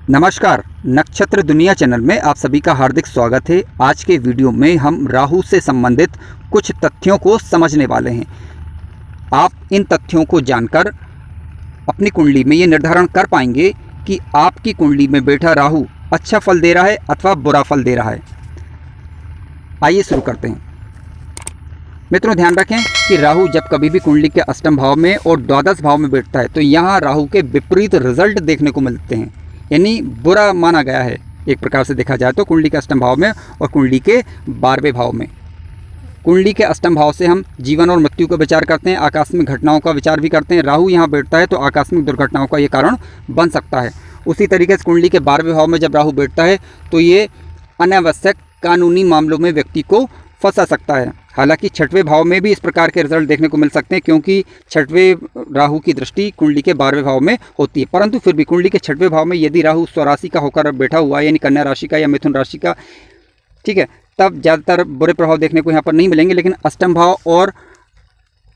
नमस्कार, नक्षत्र दुनिया चैनल में आप सभी का हार्दिक स्वागत है। आज के वीडियो में हम राहु से संबंधित कुछ तथ्यों को समझने वाले हैं। आप इन तथ्यों को जानकर अपनी कुंडली में ये निर्धारण कर पाएंगे कि आपकी कुंडली में बैठा राहु अच्छा फल दे रहा है अथवा बुरा फल दे रहा है। आइए शुरू करते हैं। मित्रों, ध्यान रखें कि राहु जब कभी भी कुंडली के अष्टम भाव में और द्वादश भाव में बैठता है तो यहाँ राहु के विपरीत रिजल्ट देखने को मिलते हैं, यानी बुरा माना गया है। एक प्रकार से देखा जाए तो कुंडली के अष्टम भाव में और कुंडली के 12वें भाव में। कुंडली के अष्टम भाव से हम जीवन और मृत्यु का विचार करते हैं, आकस्मिक घटनाओं का विचार भी करते हैं। राहु यहाँ बैठता है तो आकस्मिक दुर्घटनाओं का ये कारण बन सकता है। उसी तरीके से कुंडली के 12वें भाव में जब राहु बैठता है तो ये अनावश्यक कानूनी मामलों में व्यक्ति को फंसा सकता है। हालांकि 6वें भाव में भी इस प्रकार के रिजल्ट देखने को मिल सकते हैं, क्योंकि 6वें राहु की दृष्टि कुंडली के 12वें भाव में होती है। परंतु फिर भी कुंडली के 6वें भाव में यदि राहु स्वराशि का होकर बैठा हुआ है, यानी कन्या राशि का या मिथुन राशि का, ठीक है, तब ज़्यादातर बुरे प्रभाव देखने को यहाँ पर नहीं मिलेंगे। लेकिन अष्टम भाव और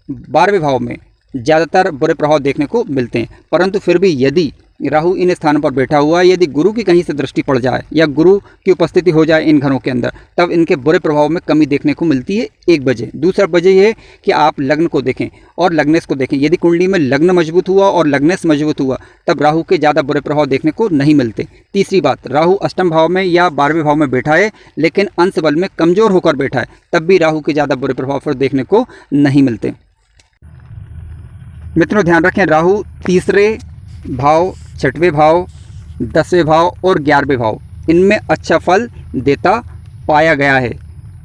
12वें भाव में ज़्यादातर बुरे प्रभाव देखने को मिलते हैं। परंतु फिर भी यदि राहु इन स्थानों पर बैठा हुआ है, यदि गुरु की कहीं से दृष्टि पड़ जाए या गुरु की उपस्थिति हो जाए इन घरों के अंदर, तब इनके बुरे प्रभाव में कमी देखने को मिलती है। एक वजह। दूसरा वजह यह है कि आप लग्न को देखें और लग्नेश को देखें। यदि कुंडली में लग्न मजबूत हुआ और लग्नेश मजबूत हुआ तब राहु के ज़्यादा बुरे प्रभाव देखने को नहीं मिलते। तीसरी बात, राहु अष्टम भाव में या 12वें भाव में बैठा है लेकिन अंश बल में कमज़ोर होकर बैठा है, तब भी राहु के ज़्यादा बुरे प्रभाव फिर देखने को नहीं मिलते। मित्रों, ध्यान रखें, राहु तीसरे भाव, 6वें भाव, 10वें भाव और 11वें भाव, इनमें अच्छा फल देता पाया गया है।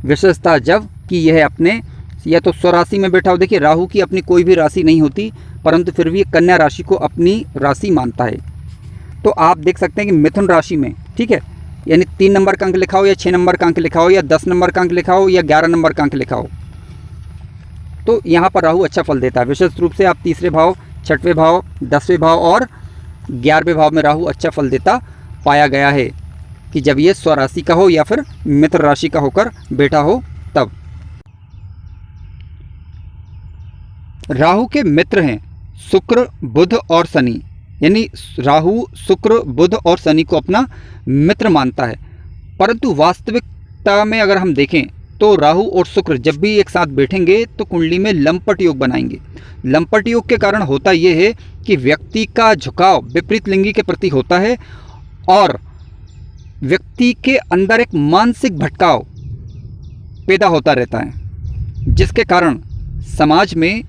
विशेषता जब कि यह अपने या तो स्वराशि में बैठा हो। देखिए, राहु की अपनी कोई भी राशि नहीं होती, परंतु फिर भी कन्या राशि को अपनी राशि मानता है। तो आप देख सकते हैं कि मिथुन राशि में, ठीक है, यानी 3 नंबर का अंक लिखा हो या 6 नंबर का अंक लिखा हो या 10 नंबर का अंक लिखा हो या 11 नंबर का अंक लिखा हो, तो यहाँ पर राहु अच्छा फल देता है। विशेष रूप से आप तीसरे भाव, 6वें भाव, 10वें भाव और 11वें भाव में राहु अच्छा फल देता पाया गया है कि जब ये स्वराशि का हो या फिर मित्र राशि का होकर बैठा हो तब। राहु के मित्र हैं शुक्र, बुध और शनि, यानी राहु शुक्र, बुध और शनि को अपना मित्र मानता है। परंतु वास्तविकता में अगर हम देखें तो राहु और शुक्र जब भी एक साथ बैठेंगे तो कुंडली में लंपट योग बनाएंगे। लंपट योग के कारण होता यह है कि व्यक्ति का झुकाव विपरीत लिंगी के प्रति होता है और व्यक्ति के अंदर एक मानसिक भटकाव पैदा होता रहता है, जिसके कारण समाज में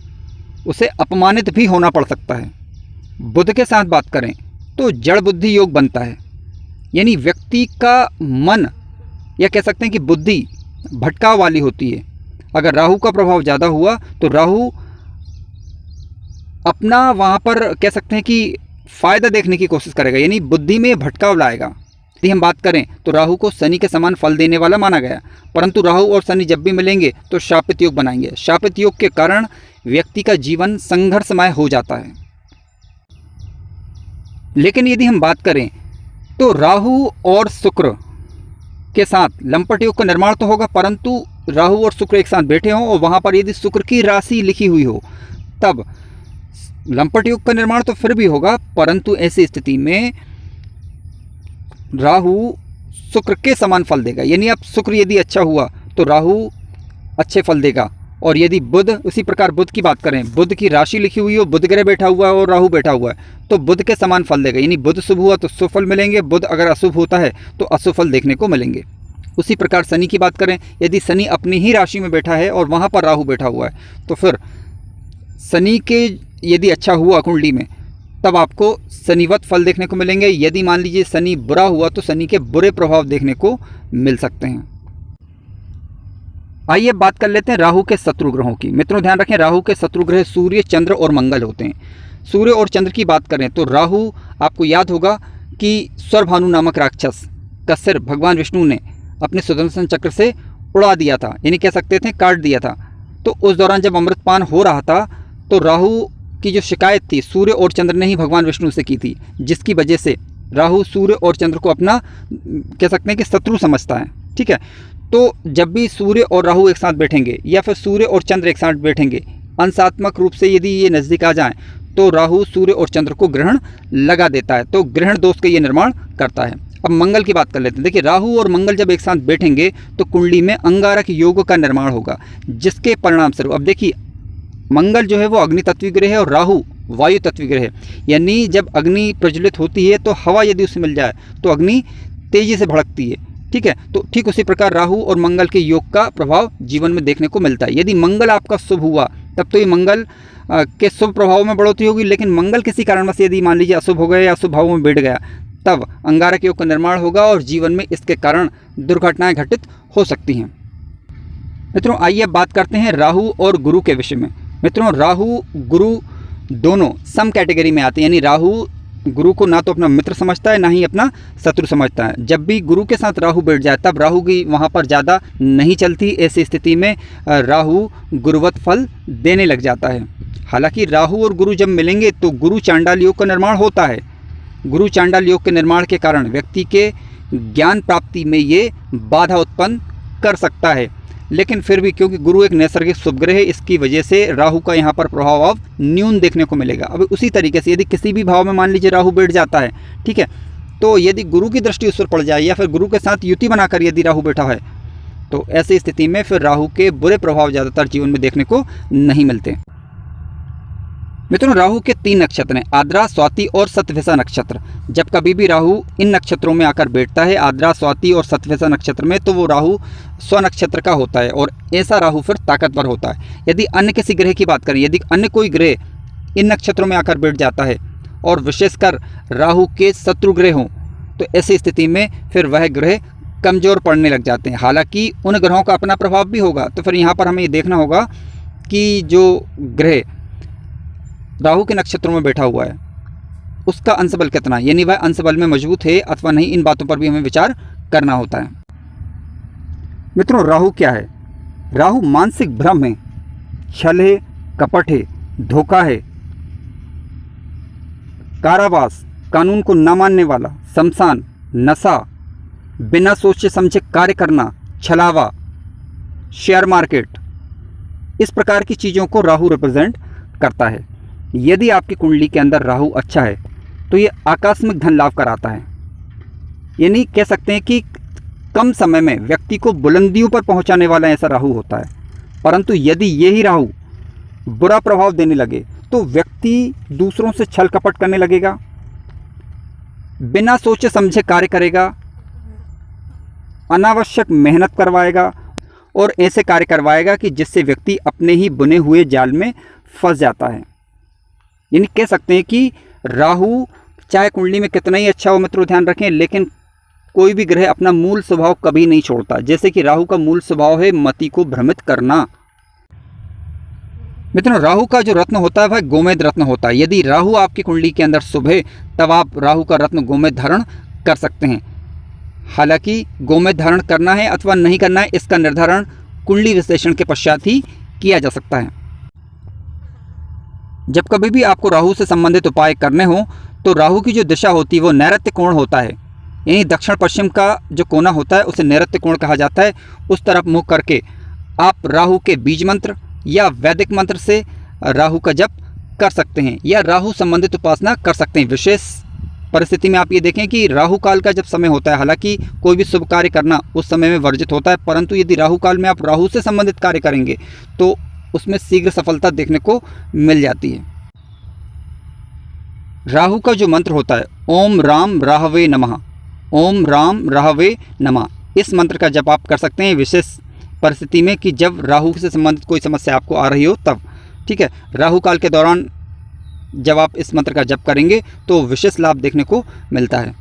उसे अपमानित भी होना पड़ सकता है। बुध के साथ बात करें तो जड़ बुद्धि योग बनता है, यानी व्यक्ति का मन या कह सकते हैं कि बुद्धि भटकाव वाली होती है। अगर राहु का प्रभाव ज़्यादा हुआ तो राहु अपना वहाँ पर कह सकते हैं कि फ़ायदा देखने की कोशिश करेगा, यानी बुद्धि में भटकाव लाएगा। यदि हम बात करें तो राहु को शनि के समान फल देने वाला माना गया, परंतु राहु और शनि जब भी मिलेंगे तो शापित योग बनाएंगे। शापित योग के कारण व्यक्ति का जीवन संघर्षमय हो जाता है। लेकिन यदि हम बात करें तो राहु और शुक्र के साथ लंपट योग का निर्माण तो होगा, परंतु राहु और शुक्र एक साथ बैठे हों और वहाँ पर यदि शुक्र की राशि लिखी हुई हो तब लंपट योग का निर्माण तो फिर भी होगा। परंतु ऐसी स्थिति में राहु शुक्र के समान फल देगा, यानी अब शुक्र यदि अच्छा हुआ तो राहु अच्छे फल देगा। और यदि बुध, उसी प्रकार बुध की बात करें, बुध की राशि लिखी हुई हो, बुध ग्रह बैठा हुआ है और राहु बैठा हुआ है, तो बुध के समान फल देगा, यानी बुध शुभ हुआ तो शुभ फल मिलेंगे, बुध अगर अशुभ होता है तो अशुभ फल देखने को मिलेंगे। उसी प्रकार शनि की बात करें, यदि शनि अपनी ही राशि में बैठा है और वहाँ पर राहु बैठा हुआ है तो फिर शनि के यदि अच्छा हुआ कुंडली में तब आपको शनिवत फल देखने को मिलेंगे। यदि मान लीजिए शनि बुरा हुआ तो शनि के बुरे प्रभाव देखने को मिल सकते हैं। आइए बात कर लेते हैं राहु के शत्रु ग्रहों की। मित्रों, ध्यान रखें, राहु के शत्रु ग्रह सूर्य, चंद्र और मंगल होते हैं। सूर्य और चंद्र की बात करें तो राहु, आपको याद होगा कि स्वरभानु नामक राक्षस का सिर भगवान विष्णु ने अपने सुदर्शन चक्र से उड़ा दिया था, यानी कह सकते थे काट दिया था। तो उस दौरान जब अमृतपान हो रहा था तो राहु की जो शिकायत थी सूर्य और चंद्र ने ही भगवान विष्णु से की थी, जिसकी वजह से राहु सूर्य और चंद्र को अपना कह सकते हैं कि शत्रु समझता है। ठीक है, तो जब भी सूर्य और राहु एक साथ बैठेंगे या फिर सूर्य और चंद्र एक साथ बैठेंगे, अंशात्मक रूप से यदि ये नज़दीक आ जाएं तो राहु सूर्य और चंद्र को ग्रहण लगा देता है, तो ग्रहण दोष का ये निर्माण करता है। अब मंगल की बात कर लेते हैं। देखिए, राहु और मंगल जब एक साथ बैठेंगे तो कुंडली में अंगारक योग का निर्माण होगा, जिसके परिणाम स्वरूप अब देखिए मंगल जो है वो अग्नि तत्वीय ग्रह है और राहु वायु तत्वीय ग्रह है। यानी जब अग्नि प्रज्वलित होती है तो हवा यदि उससे मिल जाए तो अग्नि तेजी से भड़कती है, ठीक है। तो ठीक उसी प्रकार राहु और मंगल के योग का प्रभाव जीवन में देखने को मिलता है। यदि मंगल आपका शुभ हुआ तब तो ये मंगल के शुभ प्रभाव में बढ़ोतरी होगी, लेकिन मंगल किसी कारणवश यदि मान लीजिए अशुभ हो गया या अशुभ भावों में बैठ गया तब अंगारक योग का निर्माण होगा और जीवन में इसके कारण दुर्घटनाएं घटित हो सकती हैं। मित्रों, आइए अब बात करते हैं राहु और गुरु के विषय में। मित्रों, राहु गुरु दोनों सम कैटेगरी में आते हैं, यानी राहु गुरु को ना तो अपना मित्र समझता है ना ही अपना शत्रु समझता है। जब भी गुरु के साथ राहु बैठ जाए तब राहु की वहाँ पर ज़्यादा नहीं चलती। ऐसी स्थिति में राहु गुरुवत फल देने लग जाता है। हालांकि राहु और गुरु जब मिलेंगे तो गुरु चांडाल योग का निर्माण होता है। गुरु चांडाल योग के निर्माण के कारण व्यक्ति के ज्ञान प्राप्ति में ये बाधा उत्पन्न कर सकता है, लेकिन फिर भी क्योंकि गुरु एक नैसर्गिक शुभ ग्रह है, इसकी वजह से राहु का यहाँ पर प्रभाव अब न्यून देखने को मिलेगा। अब उसी तरीके से यदि किसी भी भाव में मान लीजिए राहु बैठ जाता है, ठीक है, तो यदि गुरु की दृष्टि उस पर पड़ जाए या फिर गुरु के साथ युति बनाकर यदि राहु बैठा है तो ऐसी स्थिति में फिर राहु के बुरे प्रभाव ज़्यादातर जीवन में देखने को नहीं मिलते। मित्रों, राहु के 3 नक्षत्र हैं, आद्रा, स्वाति और शतभिषा नक्षत्र। जब कभी भी राहु इन नक्षत्रों में आकर बैठता है, आद्रा, स्वाति और शतभिषा नक्षत्र में, तो वो राहु स्व नक्षत्र का होता है और ऐसा राहु फिर ताकतवर होता है। यदि अन्य किसी ग्रह की बात करें, यदि अन्य कोई ग्रह इन नक्षत्रों में आकर बैठ जाता है और विशेषकर राहु के शत्रु ग्रह हों तो ऐसी स्थिति में फिर वह ग्रह कमज़ोर पड़ने लग जाते हैं। हालांकि उन ग्रहों का अपना प्रभाव भी होगा, तो फिर यहाँ पर हमें ये देखना होगा कि जो ग्रह राहु के नक्षत्रों में बैठा हुआ है उसका अंशबल कितना है, यानी वह अंशबल में मजबूत है अथवा नहीं, इन बातों पर भी हमें विचार करना होता है। मित्रों, राहु क्या है? राहु मानसिक भ्रम है, छल है, कपट है, धोखा है, कारावास, कानून को न मानने वाला, शमशान, नशा, बिना सोचे समझे कार्य करना, छलावा, शेयर मार्केट, इस प्रकार की चीज़ों को राहु रिप्रेजेंट करता है। यदि आपकी कुंडली के अंदर राहु अच्छा है तो ये आकस्मिक धन लाभ कराता है, यानी कह सकते हैं कि कम समय में व्यक्ति को बुलंदियों पर पहुंचाने वाला ऐसा राहु होता है। परंतु यदि यही राहु बुरा प्रभाव देने लगे तो व्यक्ति दूसरों से छल कपट करने लगेगा, बिना सोचे समझे कार्य करेगा, अनावश्यक मेहनत करवाएगा और ऐसे कार्य करवाएगा कि जिससे व्यक्ति अपने ही बुने हुए जाल में फंस जाता है। यानी कह सकते हैं कि राहु चाहे कुंडली में कितना ही अच्छा हो, मित्रों ध्यान रखें, लेकिन कोई भी ग्रह अपना मूल स्वभाव कभी नहीं छोड़ता। जैसे कि राहु का मूल स्वभाव है मति को भ्रमित करना। मित्रों, राहु का जो रत्न होता है वह गोमेद रत्न होता है। यदि राहु आपकी कुंडली के अंदर शुभ है तब आप राहु का रत्न गोमेद धारण कर सकते हैं। हालांकि गोमेद धारण करना है अथवा नहीं करना है इसका निर्धारण कुंडली विश्लेषण के पश्चात ही किया जा सकता है। जब कभी भी आपको राहु से संबंधित उपाय करने हो तो राहु की जो दिशा होती है वो नैऋत्य कोण होता है, यानी दक्षिण पश्चिम का जो कोना होता है उसे नैऋत्य कोण कहा जाता है। उस तरफ मुख करके आप राहु के बीज मंत्र या वैदिक मंत्र से राहु का जप कर सकते हैं या राहु संबंधित उपासना कर सकते हैं। विशेष परिस्थिति में आप ये देखें कि राहु काल का जब समय होता है, हालांकि कोई भी शुभ कार्य करना उस समय में वर्जित होता है, परंतु यदि राहु काल में आप राहु से संबंधित कार्य करेंगे तो उसमें शीघ्र सफलता देखने को मिल जाती है। राहु का जो मंत्र होता है ओम राम राहवे नमः, ओम राम राहवे नमः, इस मंत्र का जप आप कर सकते हैं विशेष परिस्थिति में कि जब राहु से संबंधित कोई समस्या आपको आ रही हो तब, ठीक है। राहु काल के दौरान जब आप इस मंत्र का जप करेंगे तो विशेष लाभ देखने को मिलता है।